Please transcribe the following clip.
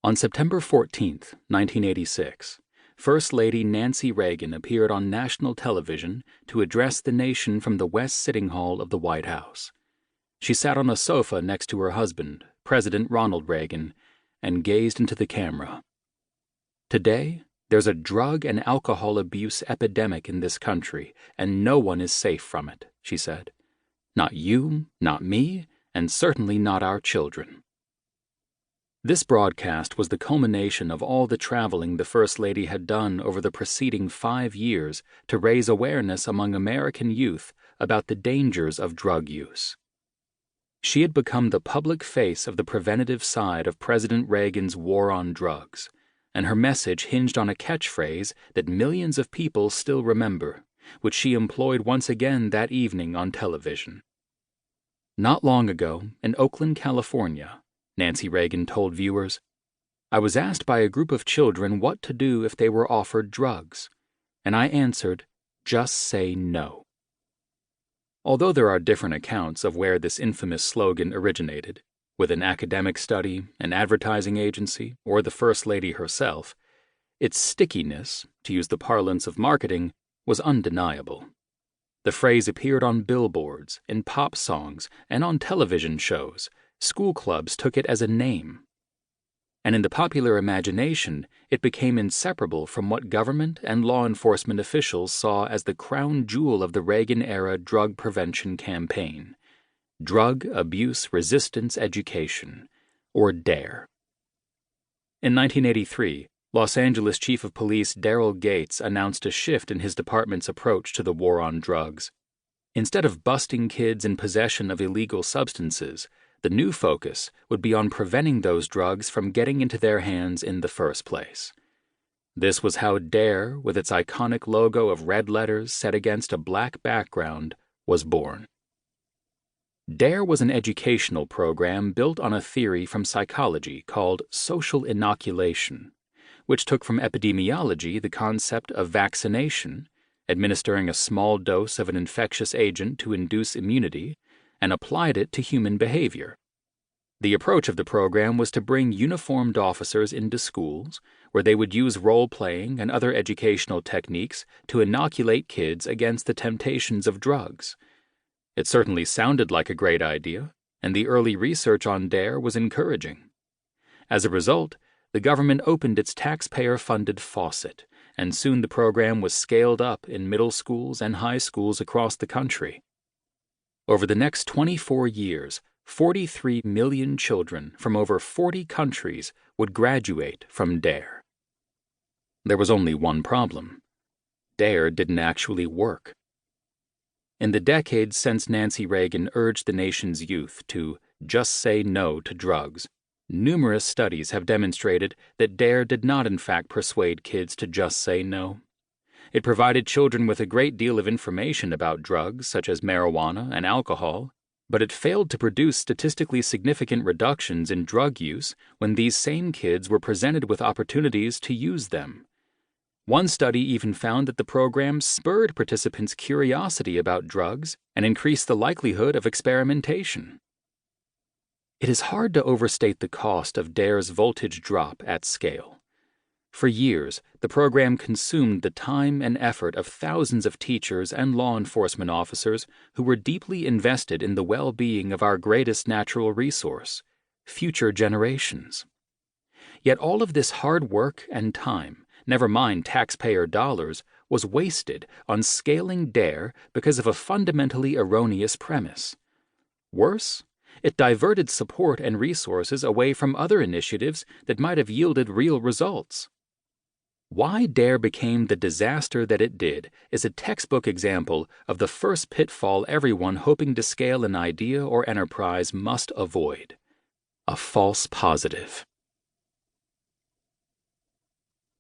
On September 14, 1986, First Lady Nancy Reagan appeared on national television to address the nation from the West Sitting Hall of the White House. She sat on a sofa next to her husband, President Ronald Reagan, and gazed into the camera. "Today, there's a drug and alcohol abuse epidemic in this country, and no one is safe from it," she said. "Not you, not me, and certainly not our children." This broadcast was the culmination of all the traveling the First Lady had done over the preceding 5 years to raise awareness among American youth about the dangers of drug use. She had become the public face of the preventative side of President Reagan's war on drugs, and her message hinged on a catchphrase that millions of people still remember, which she employed once again that evening on television. Not long ago, in Oakland, California, Nancy Reagan told viewers, "I was asked by a group of children what to do if they were offered drugs, and I answered, just say no." Although there are different accounts of where this infamous slogan originated, with an academic study, an advertising agency, or the First Lady herself, its stickiness, to use the parlance of marketing, was undeniable. The phrase appeared on billboards, in pop songs, and on television shows. School clubs took it as a name. And in the popular imagination, it became inseparable from what government and law enforcement officials saw as the crown jewel of the Reagan-era drug prevention campaign: Drug Abuse Resistance Education, or DARE. In 1983, Los Angeles Chief of Police Daryl Gates announced a shift in his department's approach to the war on drugs. Instead of busting kids in possession of illegal substances, the new focus would be on preventing those drugs from getting into their hands in the first place. This was how DARE, with its iconic logo of red letters set against a black background, was born. DARE was an educational program built on a theory from psychology called social inoculation, which took from epidemiology the concept of vaccination, administering a small dose of an infectious agent to induce immunity, and applied it to human behavior. The approach of the program was to bring uniformed officers into schools, where they would use role-playing and other educational techniques to inoculate kids against the temptations of drugs. It certainly sounded like a great idea, and the early research on DARE was encouraging. As a result, the government opened its taxpayer-funded faucet, and soon the program was scaled up in middle schools and high schools across the country. Over the next 24 years, 43 million children from over 40 countries would graduate from DARE. There was only one problem. DARE didn't actually work. In the decades since Nancy Reagan urged the nation's youth to just say no to drugs, numerous studies have demonstrated that DARE did not in fact persuade kids to just say no. It provided children with a great deal of information about drugs such as marijuana and alcohol, but it failed to produce statistically significant reductions in drug use when these same kids were presented with opportunities to use them. One study even found that the program spurred participants' curiosity about drugs and increased the likelihood of experimentation. It is hard to overstate the cost of DARE's voltage drop at scale. For years, the program consumed the time and effort of thousands of teachers and law enforcement officers who were deeply invested in the well-being of our greatest natural resource, future generations. Yet all of this hard work and time, never mind taxpayer dollars, was wasted on scaling DARE because of a fundamentally erroneous premise. Worse, it diverted support and resources away from other initiatives that might have yielded real results. Why DARE became the disaster that it did is a textbook example of the first pitfall everyone hoping to scale an idea or enterprise must avoid: a false positive.